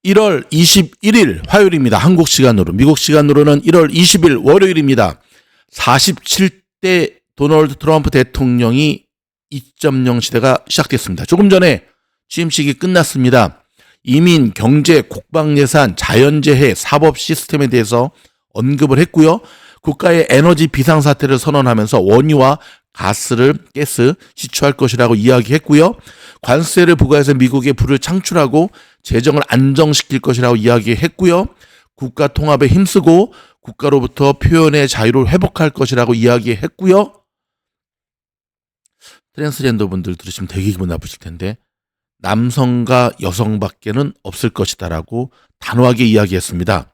1월 21일 화요일입니다. 한국 시간으로. 미국 시간으로는 1월 20일 월요일입니다. 47대 도널드 트럼프 대통령이 2.0 시대가 시작됐습니다. 조금 전에 취임식이 끝났습니다. 이민, 경제, 국방예산, 자연재해, 사법 시스템에 대해서 언급을 했고요. 국가의 에너지 비상사태를 선언하면서 원유와 가스 시추할 것이라고 이야기했고요. 관세를 부과해서 미국의 부를 창출하고 재정을 안정시킬 것이라고 이야기했고요. 국가 통합에 힘쓰고 국가로부터 표현의 자유를 회복할 것이라고 이야기했고요. 트랜스젠더 분들 들으시면 되게 기분 나쁘실 텐데 남성과 여성밖에는 없을 것이다라고 단호하게 이야기했습니다.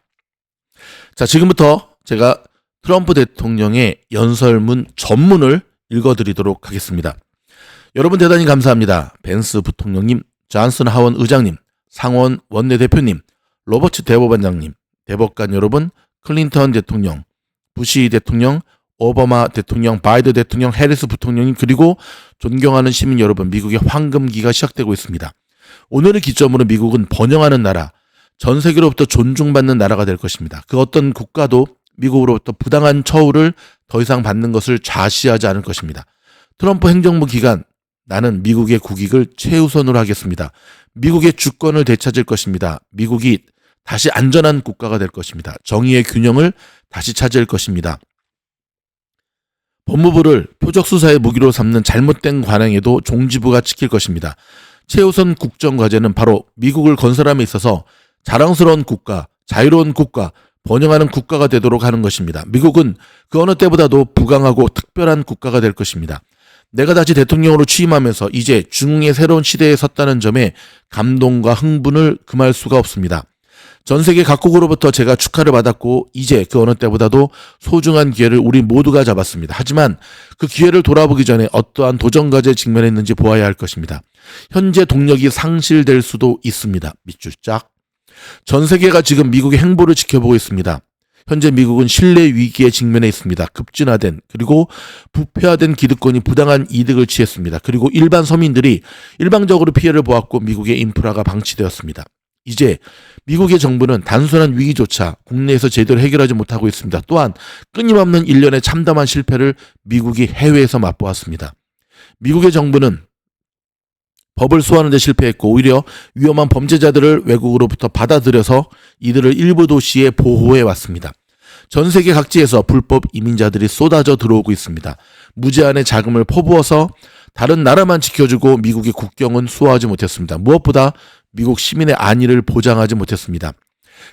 자, 지금부터 제가 트럼프 대통령의 연설문 전문을 읽어드리도록 하겠습니다. 여러분 대단히 감사합니다. 벤스 부통령님, 존슨 하원 의장님, 상원 원내대표님, 로버츠 대법원장님, 대법관 여러분, 클린턴 대통령, 부시 대통령, 오바마 대통령, 바이든 대통령, 해리스 부통령님, 그리고 존경하는 시민 여러분, 미국의 황금기가 시작되고 있습니다. 오늘을 기점으로 미국은 번영하는 나라, 전 세계로부터 존중받는 나라가 될 것입니다. 그 어떤 국가도 미국으로부터 부당한 처우를 더 이상 받는 것을 좌시하지 않을 것입니다. 트럼프 행정부 기간 나는 미국의 국익을 최우선으로 하겠습니다. 미국의 주권을 되찾을 것입니다. 미국이 다시 안전한 국가가 될 것입니다. 정의의 균형을 다시 찾을 것입니다. 법무부를 표적수사의 무기로 삼는 잘못된 관행에도 종지부가 찍힐 것입니다. 최우선 국정과제는 바로 미국을 건설함에 있어서 자랑스러운 국가, 자유로운 국가, 번영하는 국가가 되도록 하는 것입니다. 미국은 그 어느 때보다도 부강하고 특별한 국가가 될 것입니다. 내가 다시 대통령으로 취임하면서 이제 중흥의 새로운 시대에 섰다는 점에 감동과 흥분을 금할 수가 없습니다. 전 세계 각국으로부터 제가 축하를 받았고 이제 그 어느 때보다도 소중한 기회를 우리 모두가 잡았습니다. 하지만 그 기회를 돌아보기 전에 어떠한 도전과제에 직면했는지 보아야 할 것입니다. 현재 동력이 상실될 수도 있습니다. 밑줄 짝. 전 세계가 지금 미국의 행보를 지켜보고 있습니다. 현재 미국은 신뢰 위기에 직면해 있습니다. 급진화된 그리고 부패화된 기득권이 부당한 이득을 취했습니다. 그리고 일반 서민들이 일방적으로 피해를 보았고 미국의 인프라가 방치되었습니다. 이제 미국의 정부는 단순한 위기조차 국내에서 제대로 해결하지 못하고 있습니다. 또한 끊임없는 일련의 참담한 실패를 미국이 해외에서 맛보았습니다. 미국의 정부는 법을 소화하는 데 실패했고 오히려 위험한 범죄자들을 외국으로부터 받아들여서 이들을 일부 도시에 보호해 왔습니다. 전 세계 각지에서 불법 이민자들이 쏟아져 들어오고 있습니다. 무제한의 자금을 퍼부어서 다른 나라만 지켜주고 미국의 국경은 수호하지 못했습니다. 무엇보다 미국 시민의 안위를 보장하지 못했습니다.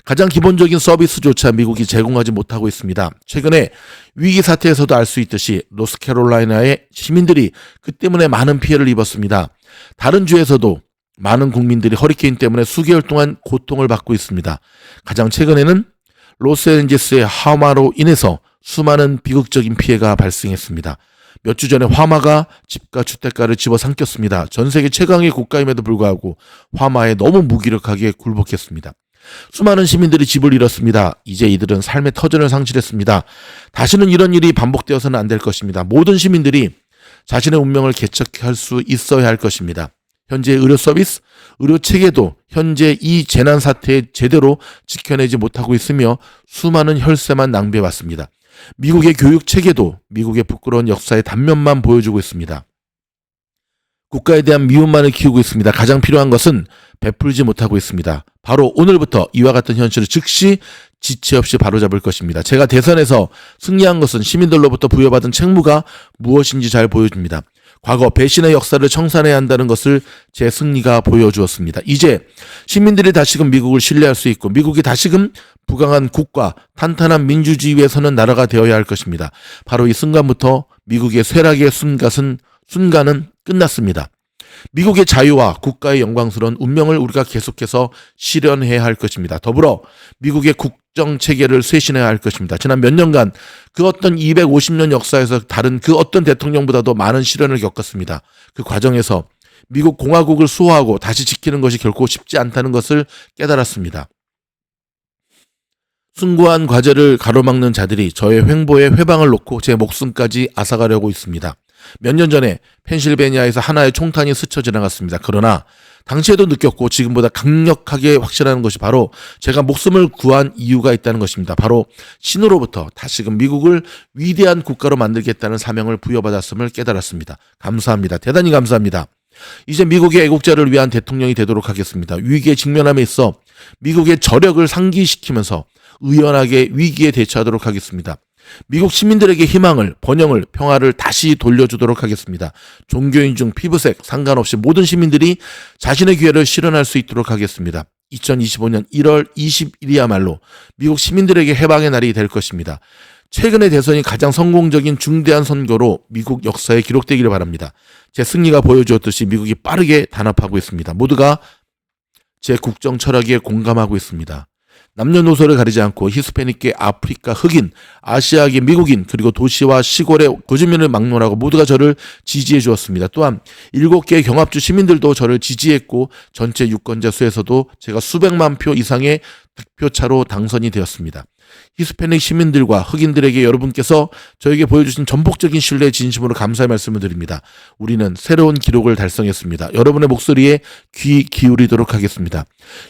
가장 기본적인 서비스조차 미국이 제공하지 못하고 있습니다. 최근에 위기 사태에서도 알 수 있듯이 노스캐롤라이나의 시민들이 그 때문에 많은 피해를 입었습니다. 다른 주에서도 많은 국민들이 허리케인 때문에 수개월 동안 고통을 받고 있습니다. 가장 최근에는 로스앤젤레스의 화마로 인해서 수많은 비극적인 피해가 발생했습니다. 몇 주 전에 화마가 집과 주택가를 집어삼켰습니다. 전 세계 최강의 국가임에도 불구하고 화마에 너무 무기력하게 굴복했습니다. 수많은 시민들이 집을 잃었습니다. 이제 이들은 삶의 터전을 상실했습니다. 다시는 이런 일이 반복되어서는 안 될 것입니다. 모든 시민들이 자신의 운명을 개척할 수 있어야 할 것입니다. 현재 의료 서비스, 의료 체계도 현재 이 재난 사태에 제대로 지켜내지 못하고 있으며 수많은 혈세만 낭비해왔습니다. 미국의 교육 체계도 미국의 부끄러운 역사의 단면만 보여주고 있습니다. 국가에 대한 미움만을 키우고 있습니다. 가장 필요한 것은 베풀지 못하고 있습니다. 바로 오늘부터 이와 같은 현실을 즉시 지체 없이 바로잡을 것입니다. 제가 대선에서 승리한 것은 시민들로부터 부여받은 책무가 무엇인지 잘 보여줍니다. 과거 배신의 역사를 청산해야 한다는 것을 제 승리가 보여주었습니다. 이제 시민들이 다시금 미국을 신뢰할 수 있고 미국이 다시금 부강한 국가, 탄탄한 민주주의 위에 서는 나라가 되어야 할 것입니다. 바로 이 순간부터 미국의 쇠락의 순간은 끝났습니다. 미국의 자유와 국가의 영광스러운 운명을 우리가 계속해서 실현해야 할 것입니다. 더불어 미국의 국정체계를 쇄신해야 할 것입니다. 지난 몇 년간 그 어떤 250년 역사에서 다른 그 어떤 대통령보다도 많은 시련을 겪었습니다. 그 과정에서 미국 공화국을 수호하고 다시 지키는 것이 결코 쉽지 않다는 것을 깨달았습니다. 숭고한 과제를 가로막는 자들이 저의 횡보에 회방을 놓고 제 목숨까지 앗아가려고 있습니다. 몇 년 전에 펜실베니아에서 하나의 총탄이 스쳐 지나갔습니다. 그러나 당시에도 느꼈고 지금보다 강력하게 확신하는 것이 바로 제가 목숨을 구한 이유가 있다는 것입니다. 바로 신으로부터 다시금 미국을 위대한 국가로 만들겠다는 사명을 부여받았음을 깨달았습니다. 감사합니다. 대단히 감사합니다. 이제 미국의 애국자를 위한 대통령이 되도록 하겠습니다. 위기에 직면함에 있어 미국의 저력을 상기시키면서 의연하게 위기에 대처하도록 하겠습니다. 미국 시민들에게 희망을, 번영을, 평화를 다시 돌려주도록 하겠습니다. 종교인 중 피부색 상관없이 모든 시민들이 자신의 기회를 실현할 수 있도록 하겠습니다. 2025년 1월 20일이야말로 미국 시민들에게 해방의 날이 될 것입니다. 최근의 대선이 가장 성공적인 중대한 선거로 미국 역사에 기록되기를 바랍니다. 제 승리가 보여주었듯이 미국이 빠르게 단합하고 있습니다. 모두가 제 국정 철학에 공감하고 있습니다. 남녀노소를 가리지 않고 히스패닉계, 아프리카, 흑인, 아시아계, 미국인, 그리고 도시와 시골의 거주민을 막론하고 모두가 저를 지지해 주었습니다. 또한 7개의 경합주 시민들도 저를 지지했고 전체 유권자 수에서도 제가 수백만 표 이상의 득표차로 당선이 되었습니다. 히스패닉 시민들과 흑인들에게 여러분께서 저에게 보여주신 전폭적인 신뢰에 진심으로 감사의 말씀을 드립니다. 우리는 새로운 기록을 달성했습니다. 여러분의 목소리에 귀 기울이도록 하겠습니다.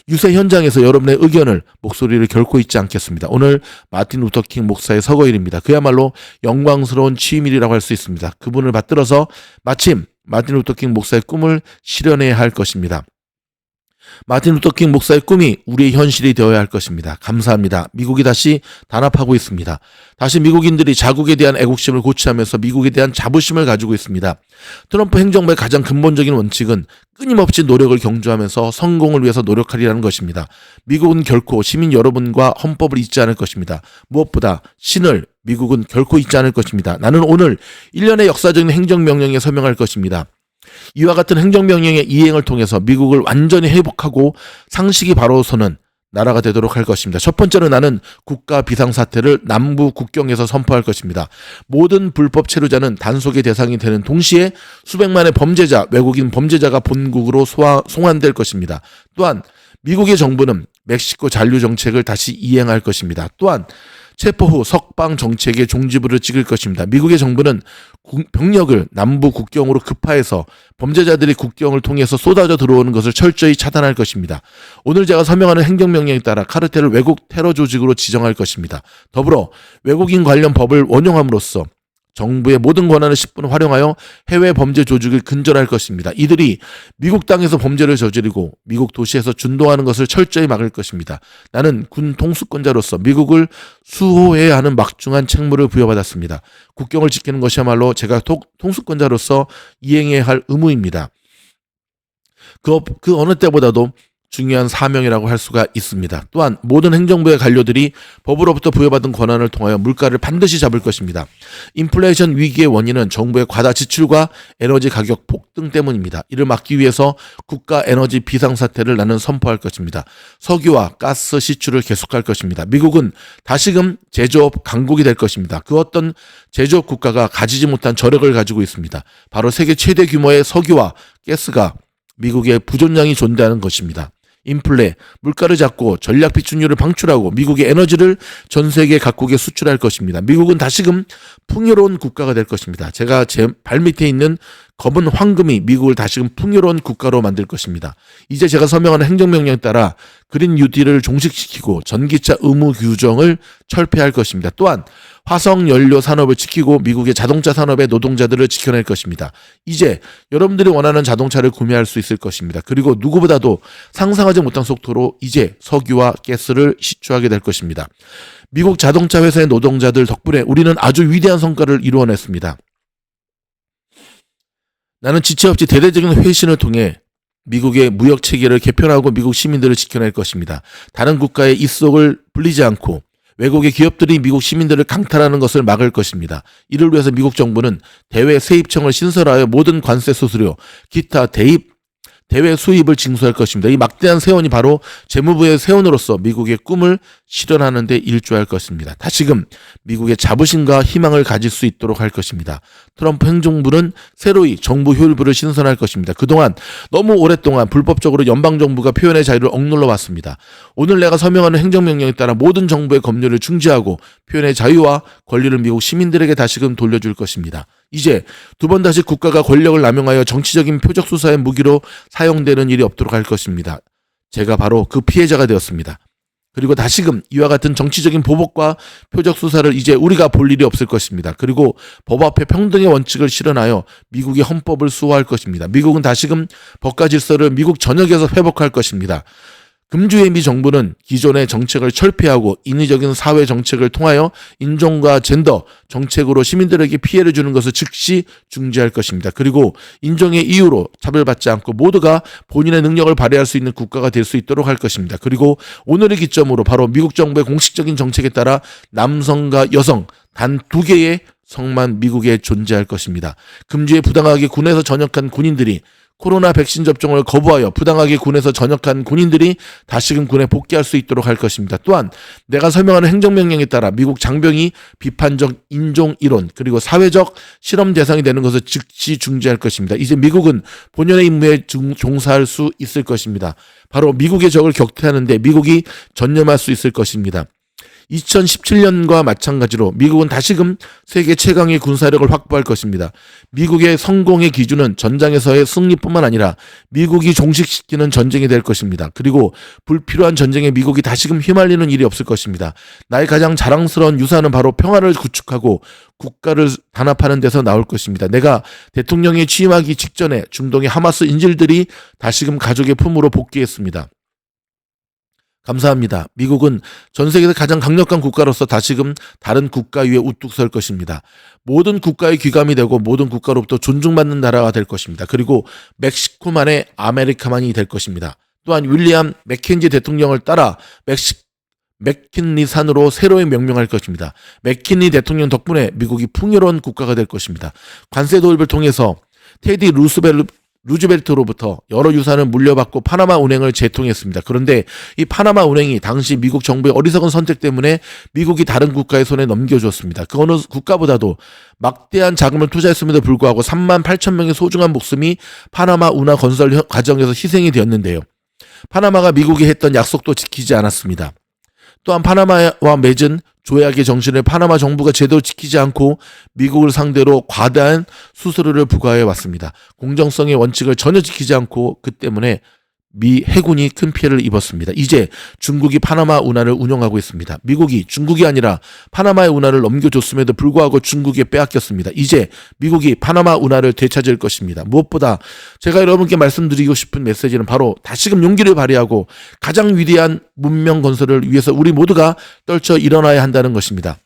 유세 현장에서 여러분의 의견을, 목소리를 결코 잊지 않겠습니다. 오늘 마틴 루터킹 목사의 서거일입니다. 그야말로 영광스러운 취임일이라고 할 수 있습니다. 그분을 받들어서 마침 마틴 루터킹 목사의 꿈을 실현해야 할 것입니다. 마틴 루터킹 목사의 꿈이 우리의 현실이 되어야 할 것입니다. 감사합니다. 미국이 다시 단합하고 있습니다. 다시 미국인들이 자국에 대한 애국심을 고취하면서 미국에 대한 자부심을 가지고 있습니다. 트럼프 행정부의 가장 근본적인 원칙은 끊임없이 노력을 경주하면서 성공을 위해서 노력하리라는 것입니다. 미국은 결코 시민 여러분과 헌법을 잊지 않을 것입니다. 무엇보다 신을 미국은 결코 잊지 않을 것입니다. 나는 오늘 1년의 역사적인 행정명령에 서명할 것입니다. 이와 같은 행정명령의 이행을 통해서 미국을 완전히 회복하고 상식이 바로 서는 나라가 되도록 할 것입니다. 첫 번째로 나는 국가 비상사태를 남부 국경에서 선포할 것입니다. 모든 불법 체류자는 단속의 대상이 되는 동시에 수백만의 범죄자, 외국인 범죄자가 본국으로 송환될 것입니다. 또한 미국의 정부는 멕시코 잔류 정책을 다시 이행할 것입니다. 또한 체포 후 석방 정책의 종지부를 찍을 것입니다. 미국의 정부는 병력을 남부 국경으로 급파해서 범죄자들이 국경을 통해서 쏟아져 들어오는 것을 철저히 차단할 것입니다. 오늘 제가 서명하는 행정명령에 따라 카르텔을 외국 테러 조직으로 지정할 것입니다. 더불어 외국인 관련 법을 원용함으로써 정부의 모든 권한을 10분 활용하여 해외 범죄 조직을 근절할 것입니다. 이들이 미국 땅에서 범죄를 저지르고 미국 도시에서 준동하는 것을 철저히 막을 것입니다. 나는 군 통수권자로서 미국을 수호해야 하는 막중한 책무를 부여받았습니다. 국경을 지키는 것이야말로 제가 통수권자로서 이행해야 할 의무입니다. 그 어느 때보다도 중요한 사명이라고 할 수가 있습니다. 또한 모든 행정부의 관료들이 법으로부터 부여받은 권한을 통하여 물가를 반드시 잡을 것입니다. 인플레이션 위기의 원인은 정부의 과다 지출과 에너지 가격 폭등 때문입니다. 이를 막기 위해서 국가 에너지 비상사태를 나는 선포할 것입니다. 석유와 가스 시출을 계속할 것입니다. 미국은 다시금 제조업 강국이 될 것입니다. 그 어떤 제조업 국가가 가지지 못한 저력을 가지고 있습니다. 바로 세계 최대 규모의 석유와 가스가 미국의 부존량이 존재하는 것입니다. 인플레, 물가를 잡고 전략 비축률을 방출하고 미국의 에너지를 전 세계 각국에 수출할 것입니다. 미국은 다시금 풍요로운 국가가 될 것입니다. 제가 제 발밑에 있는 검은 황금이 미국을 다시금 풍요로운 국가로 만들 것입니다. 이제 제가 서명하는 행정명령에 따라 그린 뉴딜을 종식시키고 전기차 의무 규정을 철폐할 것입니다. 또한 화석연료 산업을 지키고 미국의 자동차 산업의 노동자들을 지켜낼 것입니다. 이제 여러분들이 원하는 자동차를 구매할 수 있을 것입니다. 그리고 누구보다도 상상하지 못한 속도로 이제 석유와 가스를 시추하게 될 것입니다. 미국 자동차 회사의 노동자들 덕분에 우리는 아주 위대한 성과를 이루어냈습니다. 나는 지체 없이 대대적인 회신을 통해 미국의 무역 체계를 개편하고 미국 시민들을 지켜낼 것입니다. 다른 국가의 입속을 불리지 않고 외국의 기업들이 미국 시민들을 강탈하는 것을 막을 것입니다. 이를 위해서 미국 정부는 대외 세입청을 신설하여 모든 관세 수수료, 기타 대외 수입을 징수할 것입니다. 이 막대한 세원이 바로 재무부의 세원으로서 미국의 꿈을 실현하는 데 일조할 것입니다. 다시금 미국의 자부심과 희망을 가질 수 있도록 할 것입니다. 트럼프 행정부는 새로이 정부 효율부를 신설할 것입니다. 그동안 너무 오랫동안 불법적으로 연방정부가 표현의 자유를 억눌러 왔습니다. 오늘 내가 서명하는 행정명령에 따라 모든 정부의 법률을 중지하고 표현의 자유와 권리를 미국 시민들에게 다시금 돌려줄 것입니다. 이제 두 번 다시 국가가 권력을 남용하여 정치적인 표적 수사의 무기로 사용되는 일이 없도록 할 것입니다. 제가 바로 그 피해자가 되었습니다. 그리고 다시금 이와 같은 정치적인 보복과 표적 수사를 이제 우리가 볼 일이 없을 것입니다. 그리고 법 앞에 평등의 원칙을 실현하여 미국의 헌법을 수호할 것입니다. 미국은 다시금 법과 질서를 미국 전역에서 회복할 것입니다. 금주의 미 정부는 기존의 정책을 철폐하고 인위적인 사회 정책을 통하여 인종과 젠더 정책으로 시민들에게 피해를 주는 것을 즉시 중지할 것입니다. 그리고 인종의 이유로 차별받지 않고 모두가 본인의 능력을 발휘할 수 있는 국가가 될 수 있도록 할 것입니다. 그리고 오늘의 기점으로 바로 미국 정부의 공식적인 정책에 따라 남성과 여성 단 2개의 성만 미국에 존재할 것입니다. 금주에 부당하게 군에서 전역한 군인들이 코로나 백신 접종을 거부하여 부당하게 군에서 전역한 군인들이 다시금 군에 복귀할 수 있도록 할 것입니다. 또한 내가 설명하는 행정명령에 따라 미국 장병이 비판적 인종 이론 그리고 사회적 실험 대상이 되는 것을 즉시 중지할 것입니다. 이제 미국은 본연의 임무에 종사할 수 있을 것입니다. 바로 미국의 적을 격퇴하는 데 미국이 전념할 수 있을 것입니다. 2017년과 마찬가지로 미국은 다시금 세계 최강의 군사력을 확보할 것입니다. 미국의 성공의 기준은 전장에서의 승리뿐만 아니라 미국이 종식시키는 전쟁이 될 것입니다. 그리고 불필요한 전쟁에 미국이 다시금 휘말리는 일이 없을 것입니다. 나의 가장 자랑스러운 유산은 바로 평화를 구축하고 국가를 단합하는 데서 나올 것입니다. 내가 대통령에 취임하기 직전에 중동의 하마스 인질들이 다시금 가족의 품으로 복귀했습니다. 감사합니다. 미국은 전 세계에서 가장 강력한 국가로서 다시금 다른 국가 위에 우뚝 설 것입니다. 모든 국가의 귀감이 되고 모든 국가로부터 존중받는 나라가 될 것입니다. 그리고 멕시코만의 아메리카만이 될 것입니다. 또한 윌리엄 맥켄지 대통령을 따라 맥킨리 산으로 새로이 명명할 것입니다. 맥킨리 대통령 덕분에 미국이 풍요로운 국가가 될 것입니다. 관세 도입을 통해서 테디 루즈벨트로부터 여러 유산을 물려받고 파나마 운행을 재통했습니다. 그런데 이 파나마 운행이 당시 미국 정부의 어리석은 선택 때문에 미국이 다른 국가의 손에 넘겨주었습니다. 그 어느 국가보다도 막대한 자금을 투자했음에도 불구하고 3만 8천 명의 소중한 목숨이 파나마 운하 건설 과정에서 희생이 되었는데요. 파나마가 미국이 했던 약속도 지키지 않았습니다. 또한 파나마와 맺은 조약의 정신을 파나마 정부가 제대로 지키지 않고 미국을 상대로 과다한 수수료를 부과해 왔습니다. 공정성의 원칙을 전혀 지키지 않고 그 때문에 미 해군이 큰 피해를 입었습니다. 이제 중국이 파나마 운하를 운영하고 있습니다. 미국이 중국이 아니라 파나마의 운하를 넘겨줬음에도 불구하고 중국에 빼앗겼습니다. 이제 미국이 파나마 운하를 되찾을 것입니다. 무엇보다 제가 여러분께 말씀드리고 싶은 메시지는 바로 다시금 용기를 발휘하고 가장 위대한 문명 건설을 위해서 우리 모두가 떨쳐 일어나야 한다는 것입니다.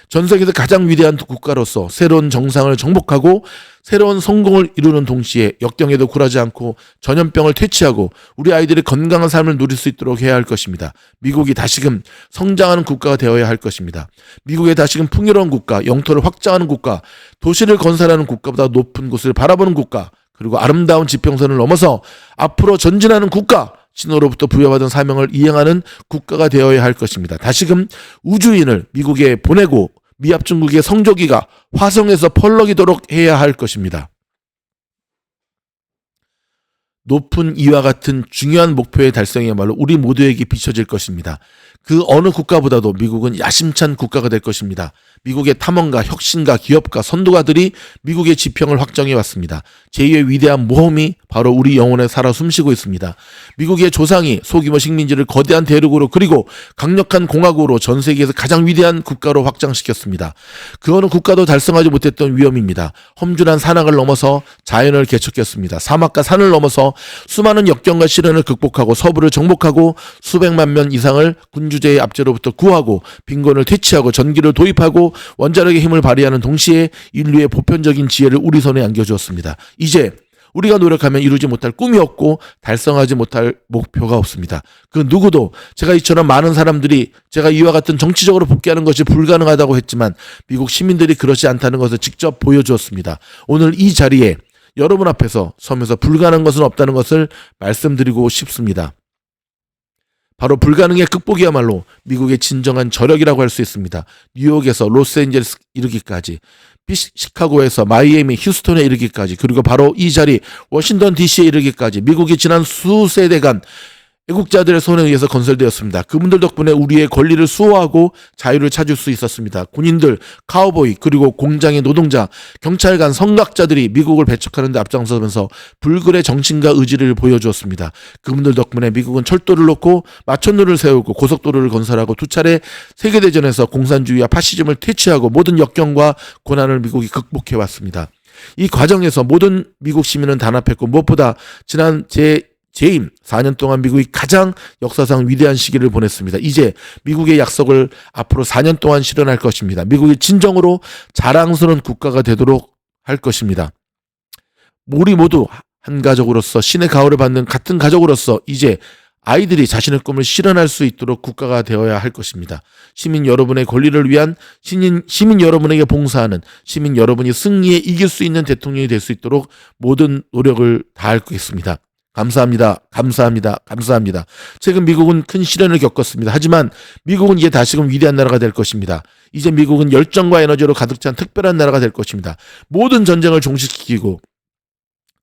전 세계에서 가장 위대한 국가로서 새로운 정상을 정복하고 새로운 성공을 이루는 동시에 역경에도 굴하지 않고 전염병을 퇴치하고 우리 아이들이 건강한 삶을 누릴 수 있도록 해야 할 것입니다. 미국이 다시금 성장하는 국가가 되어야 할 것입니다. 미국의 다시금 풍요로운 국가, 영토를 확장하는 국가, 도시를 건설하는 국가보다 높은 곳을 바라보는 국가, 그리고 아름다운 지평선을 넘어서 앞으로 전진하는 국가, 신호로부터 부여받은 사명을 이행하는 국가가 되어야 할 것입니다. 다시금 우주인을 미국에 보내고 미합 중국의 성조기가 화성에서 펄럭이도록 해야 할 것입니다. 높은 이와 같은 중요한 목표의 달성이야말로 우리 모두에게 비춰질 것입니다. 그 어느 국가보다도 미국은 야심찬 국가가 될 것입니다. 미국의 탐험가, 혁신가, 기업가, 선도가들이 미국의 지평을 확정해 왔습니다. 제2의 위대한 모험이 바로 우리 영혼에 살아 숨쉬고 있습니다. 미국의 조상이 소규모 식민지를 거대한 대륙으로 그리고 강력한 공화국으로 전 세계에서 가장 위대한 국가로 확장시켰습니다. 그 어느 국가도 달성하지 못했던 위험입니다. 험준한 산악을 넘어서 자연을 개척했습니다. 사막과 산을 넘어서 수많은 역경과 시련을 극복하고 서부를 정복하고 수백만 명 이상을 군주제의 압제로부터 구하고 빈곤을 퇴치하고 전기를 도입하고 원자력의 힘을 발휘하는 동시에 인류의 보편적인 지혜를 우리 손에 안겨주었습니다. 이제 우리가 노력하면 이루지 못할 꿈이 없고 달성하지 못할 목표가 없습니다. 그 누구도 제가 이처럼 많은 사람들이 제가 이와 같은 정치적으로 복귀하는 것이 불가능하다고 했지만 미국 시민들이 그렇지 않다는 것을 직접 보여주었습니다. 오늘 이 자리에 여러분 앞에서 서면서 불가능한 것은 없다는 것을 말씀드리고 싶습니다. 바로 불가능의 극복이야말로 미국의 진정한 저력이라고 할 수 있습니다. 뉴욕에서 로스앤젤레스 이르기까지, 시카고에서 마이애미, 휴스턴에 이르기까지, 그리고 바로 이 자리 워싱턴 DC에 이르기까지 미국이 지난 수세대간 애국자들의 손에 의해서 건설되었습니다. 그분들 덕분에 우리의 권리를 수호하고 자유를 찾을 수 있었습니다. 군인들, 카우보이, 그리고 공장의 노동자, 경찰관, 선각자들이 미국을 배척하는 데 앞장서면서 불굴의 정신과 의지를 보여주었습니다. 그분들 덕분에 미국은 철도를 놓고 마천루를 세우고 고속도로를 건설하고 두 차례 세계대전에서 공산주의와 파시즘을 퇴치하고 모든 역경과 고난을 미국이 극복해왔습니다. 이 과정에서 모든 미국 시민은 단합했고 무엇보다 지난 재임 4년 동안 미국이 가장 역사상 위대한 시기를 보냈습니다. 이제 미국의 약속을 앞으로 4년 동안 실현할 것입니다. 미국이 진정으로 자랑스러운 국가가 되도록 할 것입니다. 우리 모두 한 가족으로서 신의 가호를 받는 같은 가족으로서 이제 아이들이 자신의 꿈을 실현할 수 있도록 국가가 되어야 할 것입니다. 시민 여러분의 권리를 위한 시민 여러분에게 봉사하는 시민 여러분이 승리에 이길 수 있는 대통령이 될 수 있도록 모든 노력을 다하겠습니다. 감사합니다. 감사합니다. 감사합니다. 최근 미국은 큰 시련을 겪었습니다. 하지만 미국은 이제 다시금 위대한 나라가 될 것입니다. 이제 미국은 열정과 에너지로 가득 찬 특별한 나라가 될 것입니다. 모든 전쟁을 종식시키고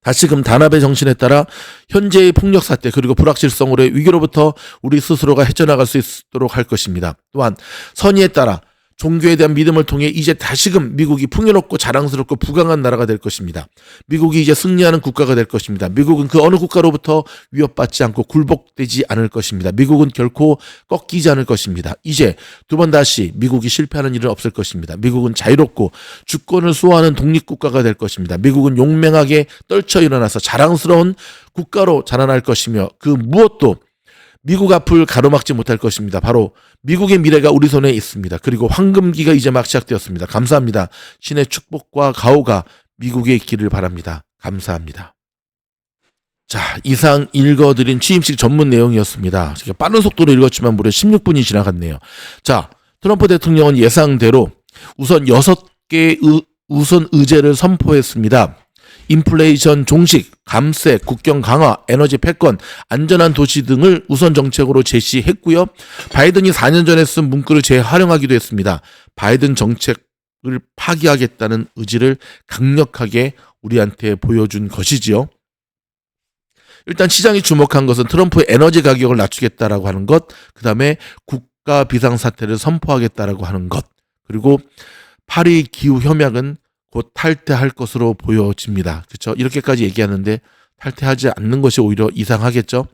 다시금 단합의 정신에 따라 현재의 폭력 사태 그리고 불확실성으로의 위기로부터 우리 스스로가 헤쳐나갈 수 있도록 할 것입니다. 또한 선의에 따라 종교에 대한 믿음을 통해 이제 다시금 미국이 풍요롭고 자랑스럽고 부강한 나라가 될 것입니다. 미국이 이제 승리하는 국가가 될 것입니다. 미국은 그 어느 국가로부터 위협받지 않고 굴복되지 않을 것입니다. 미국은 결코 꺾이지 않을 것입니다. 이제 두 번 다시 미국이 실패하는 일은 없을 것입니다. 미국은 자유롭고 주권을 수호하는 독립국가가 될 것입니다. 미국은 용맹하게 떨쳐 일어나서 자랑스러운 국가로 자라날 것이며 그 무엇도 미국 앞을 가로막지 못할 것입니다. 바로 미국의 미래가 우리 손에 있습니다. 그리고 황금기가 이제 막 시작되었습니다. 감사합니다. 신의 축복과 가호가 미국에 있기를 바랍니다. 감사합니다. 자, 이상 읽어드린 취임식 전문 내용이었습니다. 빠른 속도로 읽었지만 무려 16분이 지나갔네요. 자, 트럼프 대통령은 예상대로 우선 6개의 우선 의제를 선포했습니다. 인플레이션 종식, 감세, 국경 강화, 에너지 패권, 안전한 도시 등을 우선 정책으로 제시했고요. 바이든이 4년 전에 쓴 문구를 재활용하기도 했습니다. 바이든 정책을 파기하겠다는 의지를 강력하게 우리한테 보여준 것이지요. 일단 시장이 주목한 것은 트럼프의 에너지 가격을 낮추겠다라고 하는 것, 그 다음에 국가 비상사태를 선포하겠다라고 하는 것, 그리고 파리 기후협약은 곧 탈퇴할 것으로 보여집니다. 그렇죠? 이렇게까지 얘기하는데 탈퇴하지 않는 것이 오히려 이상하겠죠?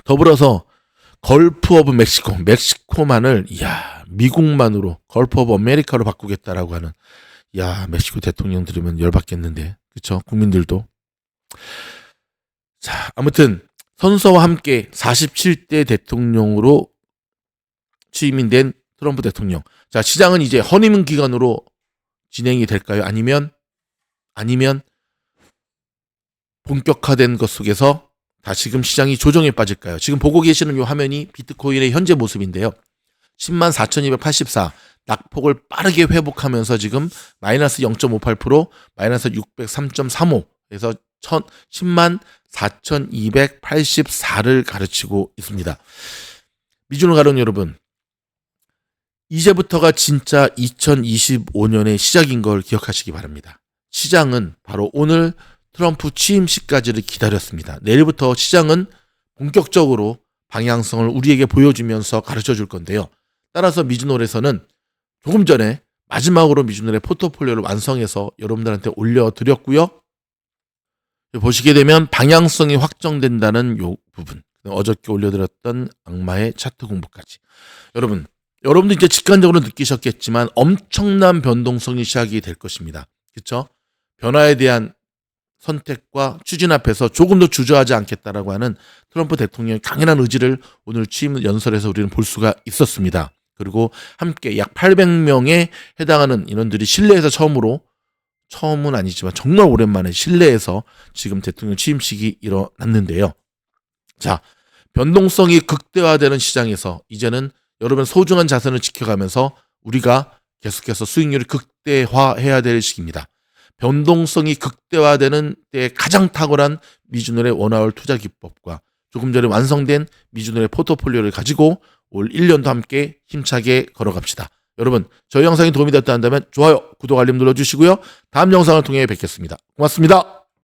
더불어서 걸프 오브 멕시코만을 미국만으로 걸프 오브 아메리카로 바꾸겠다라고 하는 멕시코 대통령 들으면 열받겠는데 그렇죠? 국민들도. 자, 아무튼 선서와 함께 47대 대통령으로 취임이 된 트럼프 대통령. 자, 시장은 이제 허니문 기간으로 진행이 될까요? 아니면 본격화된 것 속에서 다시금 시장이 조정에 빠질까요? 지금 보고 계시는 이 화면이 비트코인의 현재 모습인데요. 104,284 낙폭을 빠르게 회복하면서 지금 마이너스 0.58%, 마이너스 603.35에서 104,284를 가르치고 있습니다. 미주노 가론 여러분, 이제부터가 진짜 2025년의 시작인 걸 기억하시기 바랍니다. 시장은 바로 오늘 트럼프 취임식까지를 기다렸습니다. 내일부터 시장은 본격적으로 방향성을 우리에게 보여주면서 가르쳐 줄 건데요. 따라서 미주놀에서는 조금 전에 마지막으로 미주놀의 포트폴리오를 완성해서 여러분들한테 올려드렸고요. 보시게 되면 방향성이 확정된다는 요 부분, 어저께 올려드렸던 악마의 차트 공부까지. 여러분도 이제 직관적으로 느끼셨겠지만 엄청난 변동성이 시작이 될 것입니다. 그렇죠? 변화에 대한 선택과 추진 앞에서 조금 더 주저하지 않겠다라고 하는 트럼프 대통령의 강인한 의지를 오늘 취임 연설에서 우리는 볼 수가 있었습니다. 그리고 함께 약 800명에 해당하는 인원들이 실내에서 처음은 아니지만 정말 오랜만에 실내에서 지금 대통령 취임식이 일어났는데요. 자, 변동성이 극대화되는 시장에서 이제는 여러분 소중한 자산을 지켜가면서 우리가 계속해서 수익률을 극대화해야 될 시기입니다. 변동성이 극대화되는 때에 가장 탁월한 미주놀의 원화월 투자 기법과 조금 전에 완성된 미주놀의 포트폴리오를 가지고 올 1년도 함께 힘차게 걸어갑시다. 여러분, 저희 영상이 도움이 됐다 한다면 좋아요, 구독, 알림 눌러주시고요. 다음 영상을 통해 뵙겠습니다. 고맙습니다.